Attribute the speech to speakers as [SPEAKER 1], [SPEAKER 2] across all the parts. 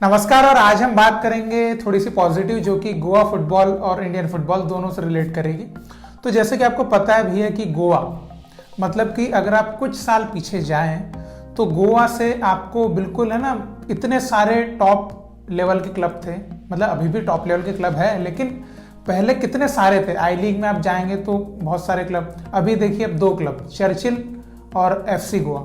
[SPEAKER 1] नमस्कार। और आज हम बात करेंगे थोड़ी सी पॉजिटिव, जो कि गोवा फुटबॉल और इंडियन फुटबॉल दोनों से रिलेट करेगी। तो जैसे कि आपको पता है भैया कि गोवा मतलब कि अगर आप कुछ साल पीछे जाएं तो गोवा से आपको बिल्कुल है ना, इतने सारे टॉप लेवल के क्लब थे। मतलब अभी भी टॉप लेवल के क्लब है, लेकिन पहले कितने सारे थे। आई लीग में आप जाएंगे तो बहुत सारे क्लब। अभी देखिए अब 2 क्लब, चर्चिल और FC गोवा,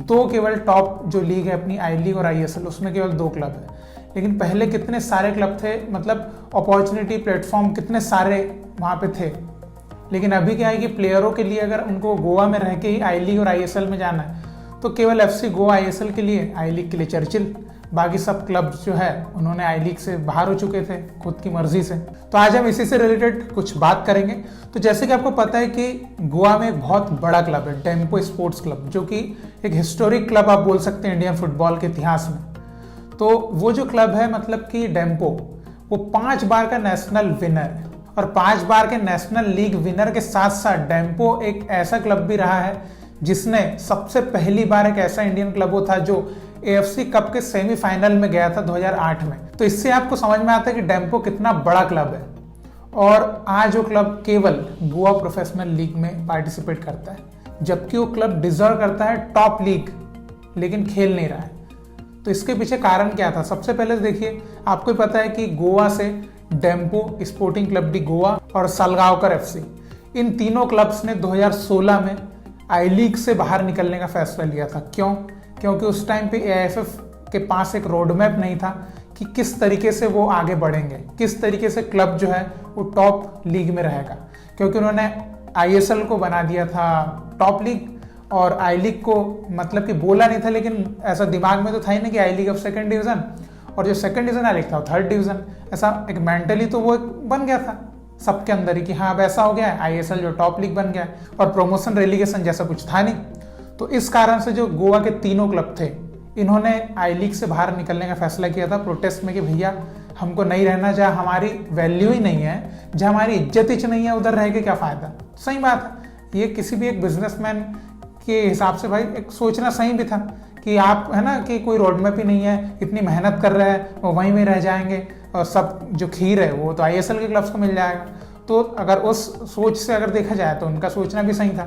[SPEAKER 1] 2 केवल टॉप जो लीग है अपनी आई लीग और ISL, उसमें केवल 2 क्लब है। लेकिन पहले कितने सारे क्लब थे, मतलब अपॉर्चुनिटी प्लेटफॉर्म कितने सारे वहाँ पे थे। लेकिन अभी क्या है कि प्लेयरों के लिए अगर उनको गोवा में रह के ही आई लीग और ISL में जाना है तो केवल FC गोवा ISL के लिए, आई लीग के लिए चर्चिल, बाकी सब क्लब्स जो है उन्होंने आई लीग से बाहर हो चुके थे खुद की मर्जी से। तो आज हम इसी से रिलेटेड कुछ बात करेंगे। तो जैसे कि आपको पता है कि गोवा में एक बहुत बड़ा क्लब है, डेम्पो स्पोर्ट्स क्लब, जो कि एक हिस्टोरिक क्लब आप बोल सकते हैं इंडियन फुटबॉल के इतिहास में। तो वो जो क्लब है, मतलब कि डेम्पो, वो 5 बार का नेशनल विनर है। और 5 बार के नेशनल लीग विनर के साथ साथ डेम्पो एक ऐसा क्लब भी रहा है जिसने सबसे पहली बार एक ऐसा इंडियन क्लब वो था जो AFC कप के सेमीफाइनल में गया था 2008 में। तो इससे आपको समझ में आता है कि डेम्पो कितना बड़ा क्लब है। और आज वो क्लब केवल गोवा प्रोफेशनल लीग में पार्टिसिपेट करता है, जबकि वो क्लब डिजर्व करता है टॉप लीग, लेकिन खेल नहीं रहा है। तो इसके पीछे कारण क्या था? सबसे पहले देखिए, आपको पता है कि गोवा से Dempo, sporting club D Goa और सालगांवकर FC, इन तीनों क्लब्स ने 2016 में आई लीग से बाहर निकलने का फैसला लिया था। क्यों? क्योंकि उस टाइम पे AIFF के पास एक रोड मैप नहीं था कि किस तरीके से वो आगे बढ़ेंगे, किस तरीके से क्लब जो है वो टॉप लीग में रहेगा। क्योंकि उन्होंने ISL को बना दिया था टॉप लीग और आई लीग को मतलब कि बोला नहीं था, लेकिन ऐसा दिमाग में तो था ही ना कि आई लीग अब 2nd डिवीजन और जो 2nd डिवीजन आई लीग था वो 3rd डिवीजन। ऐसा एक मेंटली तो वो बन गया था सबके अंदर ही कि हाँ अब ऐसा हो गया है, ISL जो टॉप लीग बन गया है और प्रमोशन रेलीगेशन जैसा कुछ था नहीं। तो इस कारण से जो गोवा के तीनों क्लब थे, इन्होंने आई लीग से बाहर निकलने का फैसला किया था प्रोटेस्ट में कि भैया हमको नहीं रहना, जहाँ हमारी वैल्यू ही नहीं है, जहाँ हमारी इज्जत ही नहीं है, उधर रह के क्या फ़ायदा। सही बात है, ये किसी भी एक बिजनेसमैन के हिसाब से भाई एक सोचना सही भी था कि आप है ना कि कोई रोड मैप ही नहीं है, इतनी मेहनत कर रहे हैं, वो वहीं में रह जाएंगे और सब जो खीर है वो तो ISL के क्लब्स को मिल जाएगा। तो अगर उस सोच से अगर देखा जाए तो उनका सोचना भी सही था।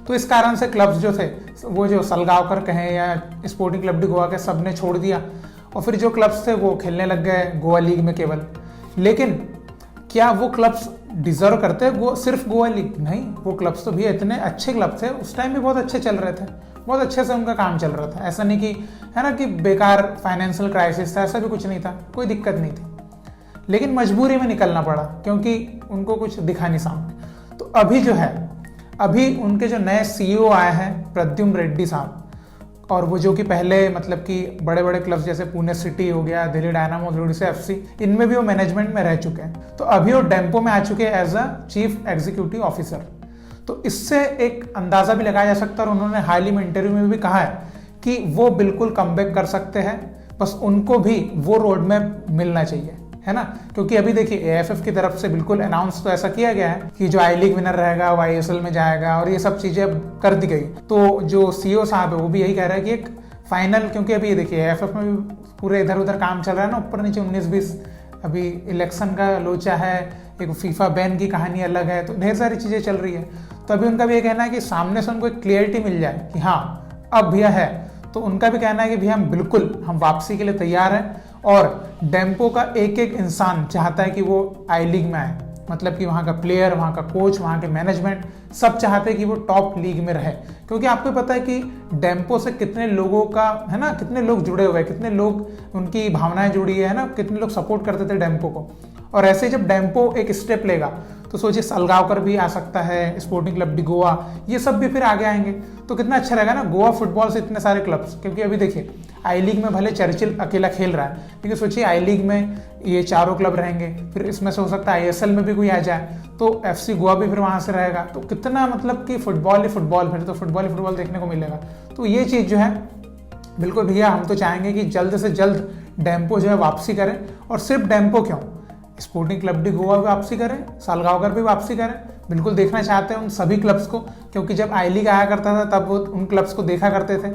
[SPEAKER 1] तो इस कारण से क्लब्स जो थे, वो जो सालगांवकर कहें या स्पोर्टिंग क्लब डी गोवा के, सब ने छोड़ दिया और फिर जो क्लब्स थे वो खेलने लग गए गोवा लीग में केवल। लेकिन क्या वो क्लब्स डिजर्व करते हैं वो सिर्फ गोवा लीग? नहीं, वो क्लब्स तो भी इतने अच्छे क्लब थे, उस टाइम भी बहुत अच्छे चल रहे थे, बहुत अच्छे से उनका काम चल रहा था। ऐसा नहीं कि है ना कि बेकार फाइनेंशियल क्राइसिस था, ऐसा भी कुछ नहीं था, कोई दिक्कत नहीं थी। लेकिन मजबूरी में निकलना पड़ा क्योंकि उनको कुछ दिखा नहीं सामने। तो अभी जो है, अभी उनके जो नए CEO आए हैं प्रद्युम्न रेड्डी साहब, और वो जो कि पहले मतलब कि बड़े बड़े क्लब्स जैसे पुणे सिटी हो गया, दिल्ली डायनामो, ओडिशा FC, इनमें भी वो मैनेजमेंट में रह चुके हैं। तो अभी वो डेम्पो में आ चुके हैं as a chief executive officer. तो इससे एक अंदाजा भी लगाया जा सकता है, और उन्होंने हाल ही में इंटरव्यू में भी कहा है कि वो बिल्कुल कमबैक कर सकते हैं, बस उनको भी वो रोड मैप मिलना चाहिए, है ना। क्योंकि अभी देखिए AIFF की तरफ से बिल्कुल अनाउंस तो ऐसा किया गया है कि जो आई लीग विनर रहेगा वो ISL में जाएगा और ये सब चीजें अब कर दी गई। तो जो CEO साहब है वो भी यही कह रहा है कि एक फाइनल, क्योंकि अभी ये देखिए AIFF में भी पूरे इधर उधर काम चल रहा है ना, ऊपर नीचे 19-20, अभी इलेक्शन का लोचा है, एक FIFA बैन की कहानी अलग है, तो ढेर सारी चीजें चल रही है। तो अभी उनका भी ये कहना है कि सामने से उनको एक क्लियरिटी मिल जाए कि हाँ अब भैया है, तो उनका भी कहना है कि भैया हम बिल्कुल हम वापसी के लिए तैयार हैं। और डेम्पो का एक एक इंसान चाहता है कि वो आई लीग में आए, मतलब कि वहाँ का प्लेयर, वहाँ का कोच, वहाँ के मैनेजमेंट सब चाहते हैं कि वो टॉप लीग में रहे। क्योंकि आपको पता है कि डेम्पो से कितने लोगों का है ना, कितने लोग जुड़े हुए हैं, कितने लोग उनकी भावनाएं जुड़ी है ना, कितने लोग सपोर्ट करते थे डेम्पो को। और ऐसे जब डेम्पो एक स्टेप लेगा तो सोचिए सालगांवकर भी आ सकता है, स्पोर्टिंग क्लब डी गोवा, ये सब भी फिर आगे आएंगे। तो कितना अच्छा रहेगा ना गोवा फुटबॉल से इतने सारे क्लब्स। क्योंकि अभी देखिए आई लीग में भले चर्चिल अकेला खेल रहा है, लेकिन सोचिए आई लीग में ये 4 क्लब रहेंगे, फिर इसमें से हो सकता है ISL में भी कोई आ जाए, तो FC गोवा भी फिर वहाँ से रहेगा। तो कितना मतलब कि फुटबॉल ही फुटबॉल, फिर तो फुटबॉल ही फुटबॉल देखने को मिलेगा। तो ये चीज़ जो है बिल्कुल भैया हम तो चाहेंगे कि जल्द से जल्द डेम्पो जो है वापसी करें। और सिर्फ डेम्पो क्यों, स्पोर्टिंग क्लब डी गोवा भी वापसी करें, सालगांवकर भी वापसी करें। बिल्कुल देखना चाहते हैं उन सभी क्लब्स को, क्योंकि जब आई लीग आया करता था तब वो उन क्लब्स को देखा करते थे।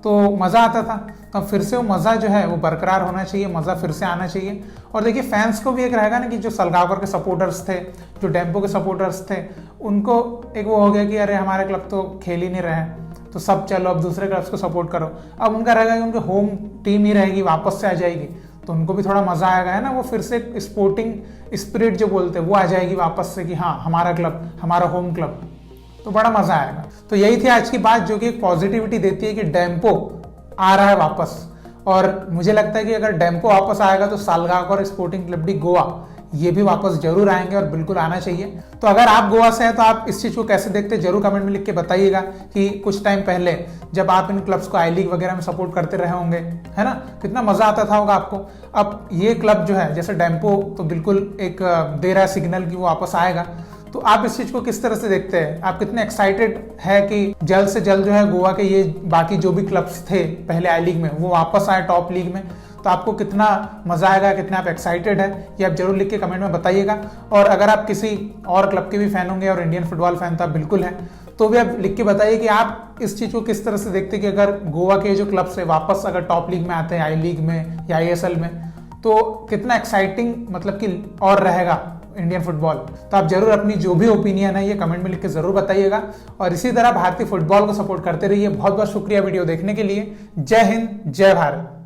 [SPEAKER 1] तो मज़ा आता था। तो फिर से वो मज़ा जो है वो बरकरार होना चाहिए, मज़ा फिर से आना चाहिए। और देखिए फैंस को भी एक रहेगा ना कि जो सलगावकर के सपोर्टर्स थे, जो डेम्पो के सपोर्टर्स थे, उनको एक वो हो गया कि अरे हमारे क्लब तो खेल ही नहीं रहे हैं, तो सब चलो अब दूसरे क्लब्स को सपोर्ट करो। अब उनका रहेगा कि उनके होम टीम ही रहेगी, वापस से आ जाएगी, तो उनको भी थोड़ा मज़ा आएगा, है ना, वो फिर से स्पोर्टिंग स्पिरिट जो बोलते हैं वो आ जाएगी वापस से कि हाँ हमारा क्लब, हमारा होम क्लब, तो बड़ा मज़ा आएगा। तो यही थी आज की बात, जो कि एक पॉजिटिविटी देती है कि डेम्पो आ रहा है वापस। और मुझे लगता है कि अगर डेम्पो वापस आएगा तो सालगावकर स्पोर्टिंग क्लब डी गोवा ये भी वापस जरूर आएंगे और बिल्कुल आना चाहिए। तो अगर आप गोवा से हैं तो आप इस चीज़ को कैसे देखते हैं जरूर कमेंट में लिख के बताइएगा कि कुछ टाइम पहले जब आप इन क्लब्स को आई लीग वगैरह में सपोर्ट करते रहे होंगे, है ना, कितना मज़ा आता था होगा आपको। अब ये क्लब जो है जैसे डेम्पो तो बिल्कुल एक दे रहा है सिग्नल कि वो वापस आएगा, तो आप इस चीज़ को किस तरह से देखते हैं? आप कितने एक्साइटेड है कि जल्द से जल्द जो है गोवा के ये बाकी जो भी क्लब्स थे पहले आई लीग में वो वापस आए टॉप लीग में? तो आपको कितना मज़ा आएगा, कितना आप एक्साइटेड है, ये आप जरूर लिख के कमेंट में बताइएगा। और अगर आप किसी और क्लब के भी फैन होंगे और इंडियन फुटबॉल फैन तो आप बिल्कुल हैं, तो भी आप लिख के बताइए कि आप इस चीज़ को किस तरह से देखते हैं कि अगर गोवा के जो क्लब्स है वापस अगर टॉप लीग में आते हैं, आई लीग में या ISL में, तो कितना एक्साइटिंग मतलब कि और रहेगा इंडियन फुटबॉल। तो आप जरूर अपनी जो भी ओपिनियन है ये कमेंट में लिख के जरूर बताइएगा। और इसी तरह भारतीय फुटबॉल को सपोर्ट करते रहिए। बहुत बहुत शुक्रिया वीडियो देखने के लिए। जय हिंद, जय भारत।